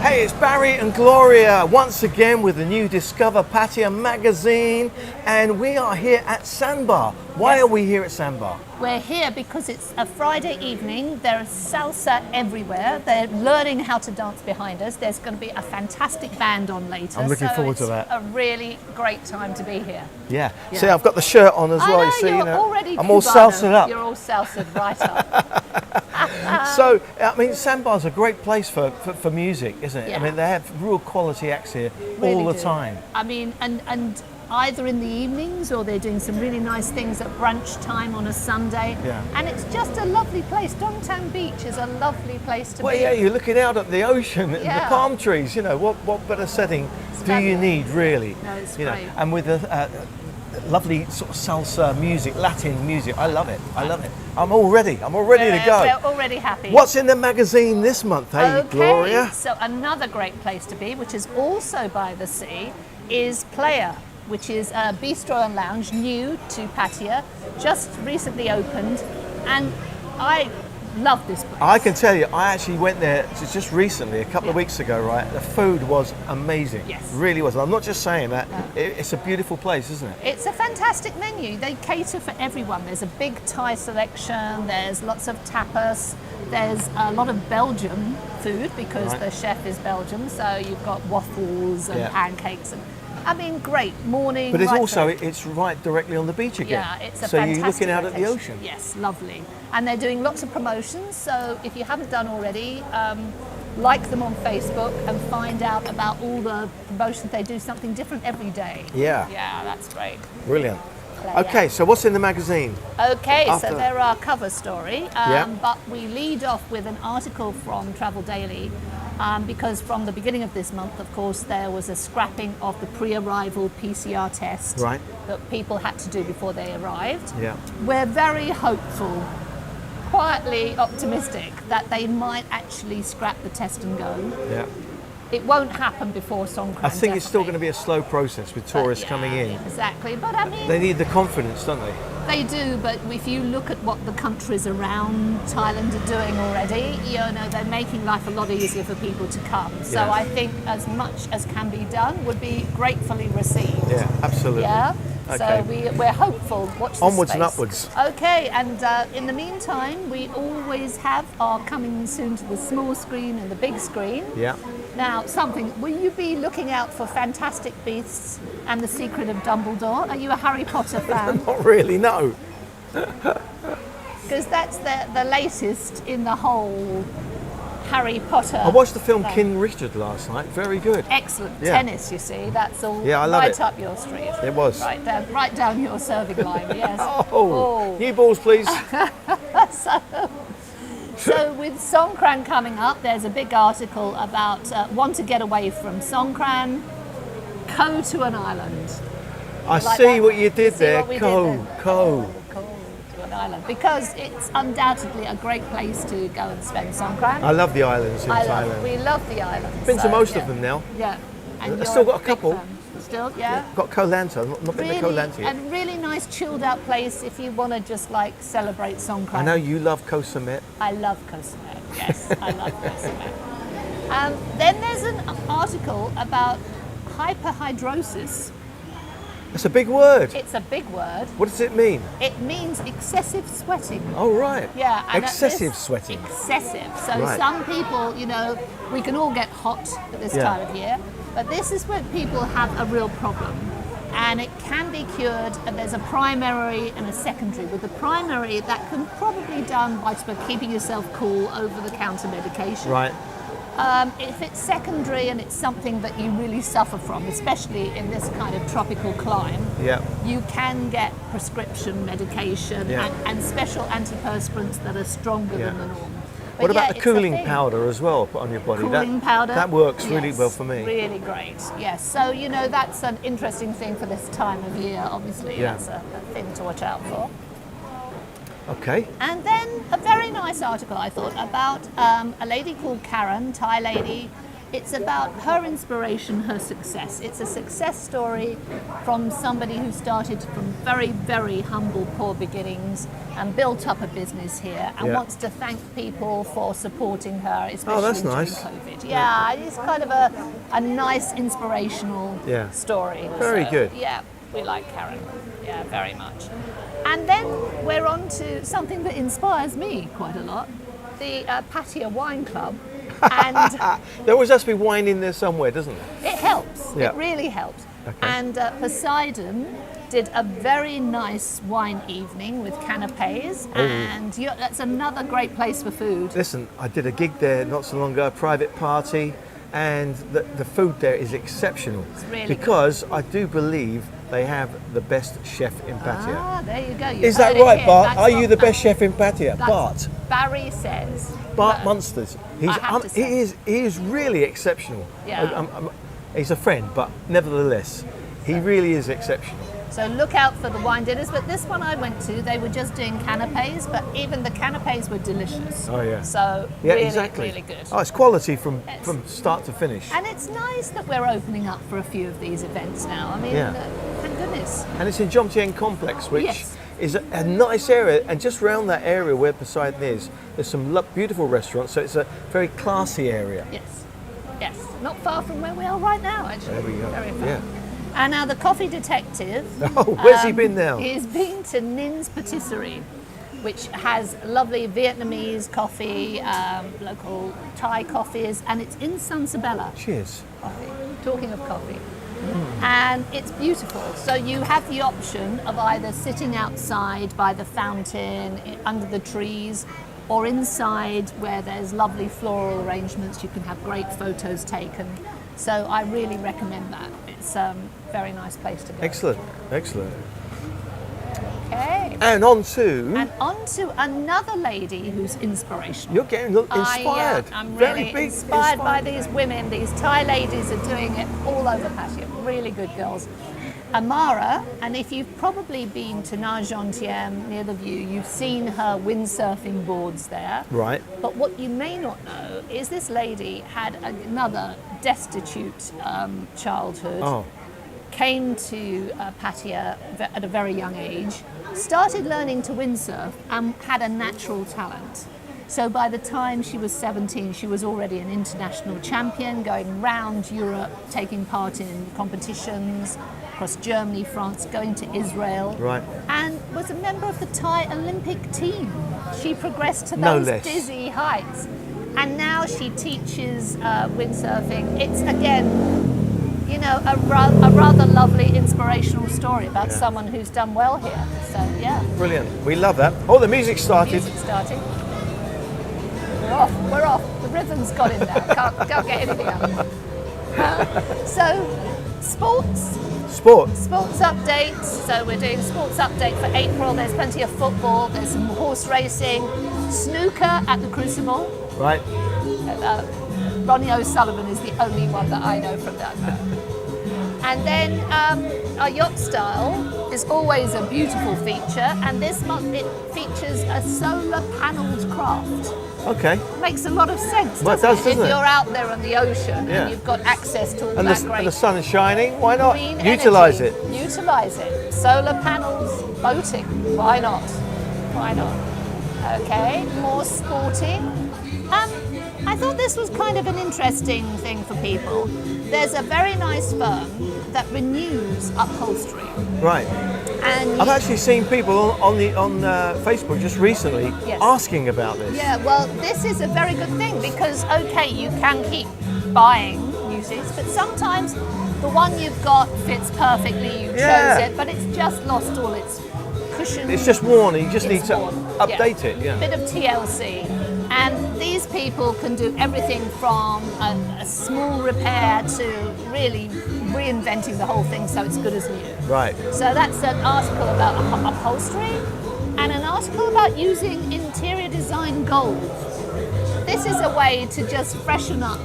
Hey, it's Barry and Gloria once again with the new Discover Pattaya Magazine, and we are here at Sandbar. Why are we here at Sandbar? We're here because it's a Friday evening. There is salsa everywhere. They're learning how to dance behind us. There's going to be a fantastic band on later. I'm looking forward to that. It's a really great time to be here. Yeah. See, I've got the shirt on as well. I know, you see, you're already I'm all Cubano. salsa'd up. You're all salsa'd right up. So, I mean, Sandbar's a great place for music, isn't it? Yeah. I mean, they have real quality acts here Really all the do. time. I mean, and either in the evenings or they're doing some really nice things at brunch time on a Sunday. Yeah. And it's just a lovely place. Dongtang Beach is a lovely place to Well, be. yeah, you're looking out at the ocean and the Yeah. palm trees. You know, what better setting do you fabulous. need, really? No, it's you know, great. and with the lovely sort of salsa music, Latin music. I love it. I love it. I'm all ready. I'm all ready to go. We're already happy. What's in the magazine this month, hey, Okay, Gloria? so another great place to be, which is also by the sea, is Playa, which is a bistro and lounge new to Pattaya, just recently opened, and I love this place. I can tell you, I actually went there just recently, a couple of Yeah. weeks ago, right? The food was amazing. Yes. Really was. And I'm not just saying that. It's a beautiful place, isn't it? It's a fantastic menu. They cater for everyone. There's a big Thai selection, there's lots of tapas, there's a lot of Belgian food because Right. the chef is Belgian, so you've got waffles and Yeah. pancakes and I mean, great morning. But it's right also, through. it's right directly on the beach again. Yeah, it's a so fantastic you're looking out at the location. ocean. Yes, lovely. And they're doing lots of promotions, so if you haven't done already, like them on Facebook and find out about all the promotions. They do something different every day. Yeah. Yeah, that's great. Brilliant. Playa. Okay, so what's in the magazine? Okay, After- so there are cover story, Yeah. but we lead off with an article from Travel Daily because from the beginning of this month, of course, there was a scrapping of the pre-arrival PCR test Right. that people had to do before they arrived. Yeah. We're very hopeful, quietly optimistic that they might actually scrap the test and go. Yeah. It won't happen before Songkran. I think it's still going to be a slow process with tourists coming in. Exactly, but I mean, They need the confidence, don't they? they do, but if you look at what the countries around Thailand are doing already, you know, they're making life a lot easier for people to come. So Yeah. I think as much as can be done would be gratefully received. Yeah, absolutely. Yeah. Okay. So we're hopeful. Watch this Onwards and space. upwards. Okay, and in the meantime, we always have our coming soon to the small screen and the big screen. Yeah. Now, will you be looking out for Fantastic Beasts and the Secret of Dumbledore? Are you a Harry Potter fan? Not really, no. Because that's the latest in the whole Harry Potter. I watched the film thing. King Richard last night. Very good. Excellent. Yeah. Tennis, you see, that's all Yeah, I love right it. up your street. It was. Right down your serving line, yes. Oh, new balls, please. So with Songkran coming up, there's a big article about want to get away from Songkran, go to an island. I Like see that? what you did See there. what we did Co. there? Go to an island because it's undoubtedly a great place to go and spend Songkran. I love the islands in Thailand. We love the islands. Been to so, most yeah. of them now. Yeah. And I've you're still got a big couple. fan. Still, yeah. Got Koh Lanta, not been to Koh Lanta yet. And really nice chilled out place if you want to just like celebrate Songkran. I know you love Koh Samet. I love Koh Samet. Yes, I love Koh Samet. Then there's an article about hyperhidrosis. It's a big word. It's a big word. What does it mean? It means excessive sweating. Oh, right. Yeah. and Excessive sweating. Excessive. So Right. some people, you know, we can all get hot at this Yeah. time of year, but this is when people have a real problem. And it can be cured, and there's a primary and a secondary. With the primary, that can probably be done by sort of keeping yourself cool, over-the-counter medication. Right. If it's secondary and it's something that you really suffer from, especially in this kind of tropical climate, Yeah. you can get prescription medication Yeah. and special antiperspirants that are stronger Yeah. than the norm. But What yeah, about the it's a cooling thing. powder as well put on your body? Cooling powder? That works really Yes, well for me. Really great, yes. So, you know, that's an interesting thing for this time of year, obviously. Yeah. That's a thing to watch out for. Okay. And then a very nice article, I thought, about a lady called Karen, Thai lady. It's about her inspiration, her success. It's a success story from somebody who started from very, very humble, poor beginnings and built up a business here and wants to thank people for supporting her, especially during COVID. Yeah, it's kind of a nice, inspirational story. Very good. Yeah, we like Karen. Yeah, very much. And then we're on to something that inspires me quite a lot, the Pattaya Wine Club. And there always has to be wine in there somewhere, doesn't it? it helps. It really helps. Okay. And Poseidon did a very nice wine evening with canapes, and that's another great place for food. Listen, I did a gig there not so long ago, a private party, and the food there is exceptional. It's really because I do believe they have the best chef in Pattaya. Ah, there you go. Is that right, Bart? Are you the best chef in Pattaya? Bart? Barry says. Bart Munsters. He is really exceptional. Yeah. He's a friend, but nevertheless, he really is exceptional. So look out for the wine dinners. But this one I went to, they were just doing canapes, but even the canapes were delicious. Oh yeah. So really, really good. Oh, it's quality from start to finish. And it's nice that we're opening up for a few of these events now. I mean, thank goodness. And it's in Jomtien Complex, which is a nice area. And just around that area where Poseidon is, there's some beautiful restaurants. So it's a very classy area. Yes, yes. Not far from where we are right now, actually. There we go. Very far. Yeah. And now the coffee detective. Oh, where's he been now? He's been to Nin's Patisserie, which has lovely Vietnamese coffee, local Thai coffees, and it's in Sansabella. Cheers. Coffee. Talking of coffee. And it's beautiful. So you have the option of either sitting outside by the fountain, under the trees, or inside where there's lovely floral arrangements. You can have great photos taken. So I really recommend that. It's a very nice place to go. Excellent, excellent. Okay. And on to another lady who's inspirational. You're getting inspired. I'm Very really big, inspired by these women. These Thai ladies are doing it all over Pattaya. Really good girls. Amara, and if you've probably been to Na Jomtien near the view, you've seen her windsurfing boards there. Right. But what you may not know is this lady had another destitute childhood. Oh. Came to Pattaya at a very young age, started learning to windsurf and had a natural talent. So by the time she was 17, she was already an international champion, going round Europe, taking part in competitions across Germany, France, going to Israel. Right. And was a member of the Thai Olympic team. She progressed to No those less. dizzy heights. And now she teaches windsurfing. It's, again, you know, a rather lovely, inspirational story about someone who's done well here. So, yeah. Brilliant. We love that. Oh, the music started. Music starting. We're off. The rhythm's got in there. Can't get anything out. So, sports updates. So we're doing sports update for April. There's plenty of football. There's some horse racing, snooker at the Crucible. Right. Ronnie O'Sullivan is the only one that I know from that. And then our yacht style is always a beautiful feature, and this month it features a solar panelled craft. Okay. Makes a lot of sense, Well, it doesn't does, it? If doesn't it? you're out there on the ocean Yeah. and you've got access to all And that the, great and the sun is shining. Why not green utilise energy. it? Utilise it. Solar panels, boating. Why not? Why not? Okay, more sporting. I thought this was kind of an interesting thing for people. There's a very nice firm that renews upholstery. Right. And I've actually seen people on Facebook just recently asking about this. yeah, well, this is a very good thing because, okay, you can keep buying new seats, but sometimes the one you've got fits perfectly, you chose it, but it's just lost all its cushion. It's just worn, and you just need to worn. update it. Yeah. Bit of TLC. And these people can do everything from a small repair to really reinventing the whole thing so it's good as new. Right. So that's an article about upholstery and an article about using interior design gold. This is a way to just freshen up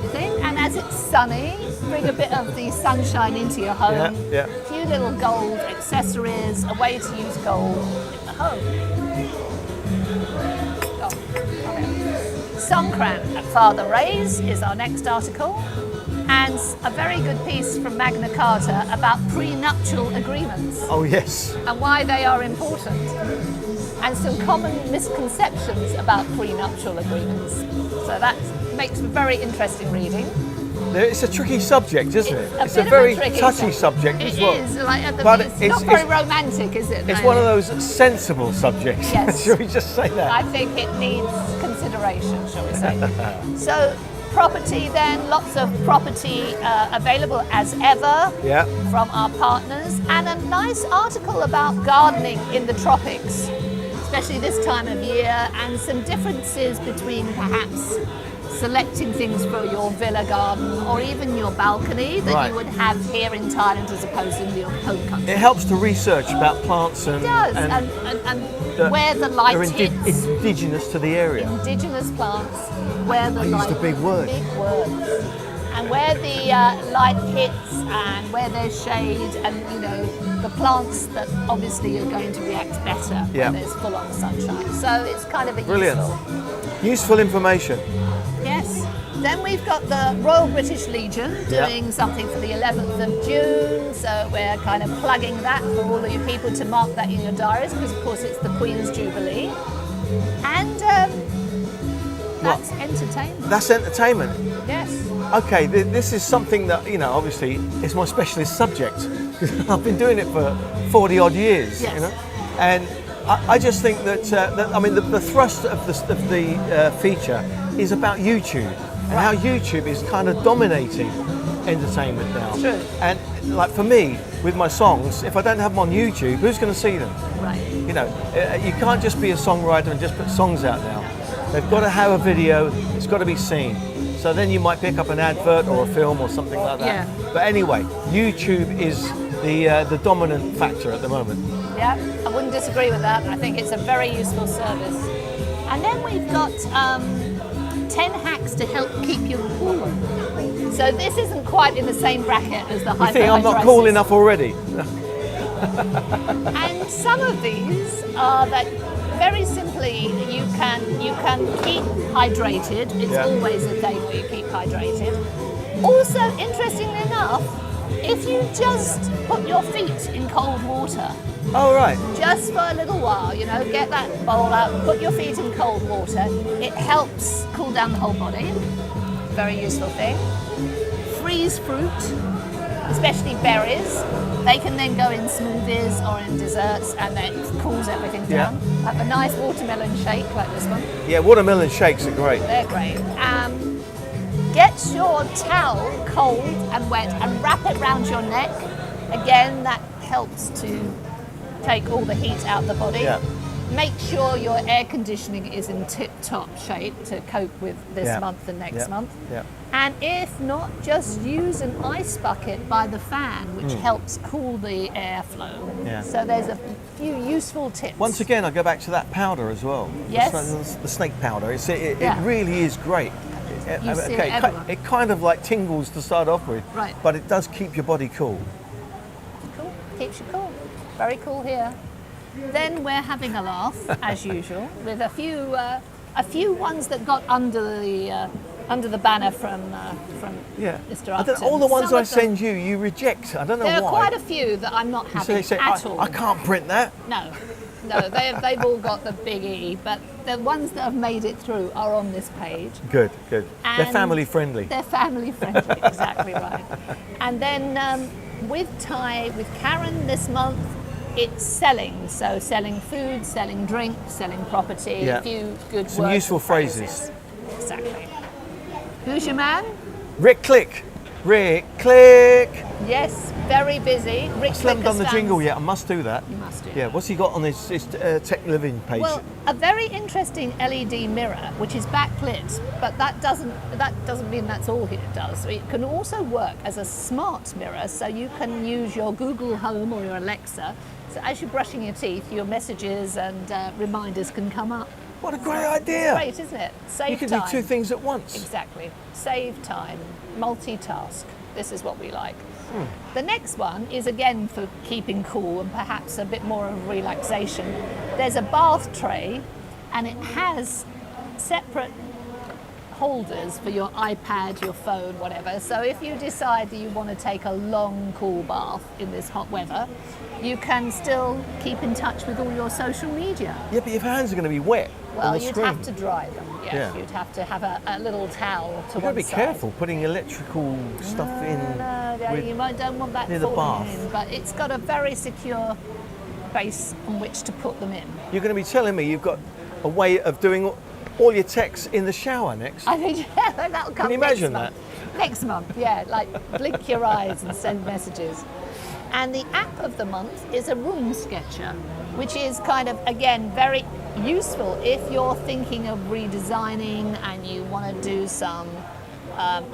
the thing, and as it's sunny, bring a bit of the sunshine into your home. Yeah. A few little gold accessories, a way to use gold in the home. Oh, okay. Songkran at Father Ray's is our next article, and a very good piece from Magna Carta about prenuptial agreements. Oh yes. And why they are important, and some common misconceptions about prenuptial agreements. So that makes for very interesting reading. It's a tricky subject, isn't it? It's a bit of very tricky touchy subject as well. It is, like But it's not very romantic, is it? It's really? one of those sensible subjects. Yes. Shall we just say that? I think it needs consideration, shall we say. So, property then, lots of property available as ever Yeah. from our partners, and a nice article about gardening in the tropics, especially this time of year, and some differences between perhaps selecting things for your villa garden or even your balcony that Right. you would have here in Thailand as opposed to in your home country. It helps to research about plants and, It does, and and where the light they're hits. indigenous to the area. Indigenous plants, where the I used light. a big word. Big words. And where the light hits, and where there's shade, and the plants that obviously are going to react better Yeah. when there's full-on sunshine. So it's kind of a Brilliant. useful. Useful information. Yes. Then we've got the Royal British Legion doing something for the 11th of June, so we're kind of plugging that for all of you people to mark that in your diaries, because of course it's the Queen's Jubilee. And that's entertainment. That's entertainment. Yes. Okay, this is something that, obviously is my specialist subject. I've been doing it for 40 odd years, Yes. And I just think that, the thrust of the feature is about YouTube and how YouTube is kind of dominating entertainment now. True. And like for me, with my songs, if I don't have them on YouTube, who's going to see them? Right. You can't just be a songwriter and just put songs out now. They've got to have a video, it's got to be seen. So then you might pick up an advert or a film or something like that. Yeah. But anyway, YouTube is the dominant factor at the moment. Yeah, I wouldn't disagree with that. I think it's a very useful service. And then we've got 10 hacks to help keep you cool. So this isn't quite in the same bracket as the hyperhidrosis. You think I'm not cool enough already? And some of these are that very simply you can keep hydrated. It's Yeah. always a day where you keep hydrated. Also, interestingly enough, if you just put your feet in cold water, Oh, right. just for a little while, get that bowl out, put your feet in cold water. It helps cool down the whole body. Very useful thing. Freeze fruit, especially berries. They can then go in smoothies or in desserts, and then it cools everything down. Have a nice watermelon shake like this one. Yeah, watermelon shakes are great. They're great. Get your towel cold and wet and wrap it around your neck. Again, that helps to take all the heat out of the body. Yeah. Make sure your air conditioning is in tip-top shape to cope with this Yeah. month and next Yeah. month. Yeah. And if not, just use an ice bucket by the fan, which helps cool the airflow. Yeah. So there's a few useful tips. Once again, I go back to that powder as well. Yes. The snake powder. It Yeah. really is great. You see it everywhere. It kind of like tingles to start off with, Right. but it does keep your body cool. Cool. Keeps you cool. Very cool here. Then we're having a laugh, as usual, with a few ones that got under the banner from Yeah. Mr. I don't, Upton. all the ones Some I of them- send you, you reject. I don't know There are why. quite a few that I'm not You having say, at all. I can't print that. No, they've all got the big E, but the ones that have made it through are on this page. Good, good. They're And family friendly. They're family friendly, exactly right. And then with Karen this month, it's selling. So selling food, selling drink, selling property, Yeah. a few good Some words useful and phrases. Exactly. Who's your man? Rick Click. Rick Click. Yes, very busy. Rick I still haven't done the Clicker jingle stands- yet. I must do that. You must do Yeah, that. what's he got on his Tech Living page? Well, a very interesting LED mirror, which is backlit, but that doesn't mean that's all it does. It can also work as a smart mirror, so you can use your Google Home or your Alexa. So as you're brushing your teeth, your messages and reminders can come up. What a great idea. Great, isn't it? Save You can time. do two things at once. Exactly. Save time. Multitask. This is what we like. The next one is again for keeping cool and perhaps a bit more of relaxation. There's a bath tray, and it has separate holders for your iPad, your phone, whatever. So if you decide that you want to take a long cool bath in this hot weather, you can still keep in touch with all your social media. Yeah, but your hands are going to be wet. Well, on the you'd screen. have to dry them. Yes, Yeah. you'd have to have a little towel to You've got one to be side. careful putting electrical stuff in. No, with- you don't want that near the falling bath. in, but it's got a very secure base on which to put them in. You're going to be telling me you've got a way of doing all your texts in the shower next? I think that'll come. Can you imagine next month. Next month, yeah, like blink your eyes and send messages. And the app of the month is a room sketcher, which is kind of, again, very useful if you're thinking of redesigning and you want to do some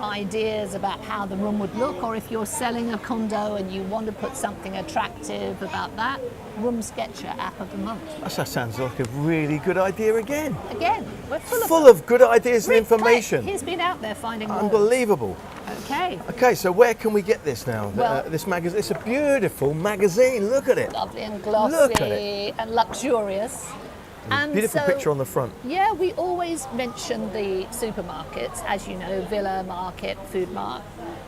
ideas about how the room would look, or if you're selling a condo and you want to put something attractive about that. Room sketcher app of the month. That sounds like a really good idea again. Again, we're Full of good ideas and Rick information. Clay, he's been out there finding more. Unbelievable. Okay. Okay, so where can we get this now? Well- This magazine. It's a beautiful magazine. Look at it. Lovely and Look glossy at it. and luxurious. And Beautiful so, picture on the front. Yeah, we always mention the supermarkets, as you know, Villa Market, Food Mart,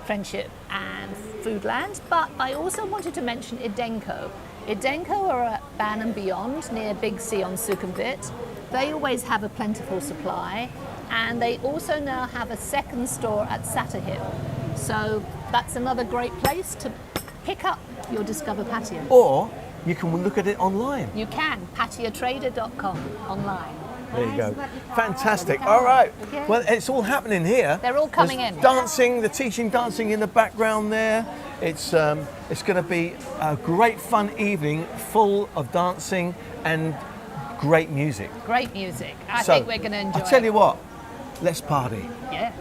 Friendship and Foodland, but I also wanted to mention Edenko. Edenko are at Ban and Beyond near Big C on Sukhumvit. They always have a plentiful supply, and they also now have a second store at Sattahip. So that's another great place to pick up your Discover Pattaya. Or you can look at it online. You can, patiatrader.com online. There you go. Fantastic. All right. Okay. Well, it's all happening here. They're all coming There's in. Dancing, the teaching dancing in the background there. It's going to be a great fun evening full of dancing and great music. Great music. I So, think we're going to enjoy I'll tell it. you what, let's party. Yeah.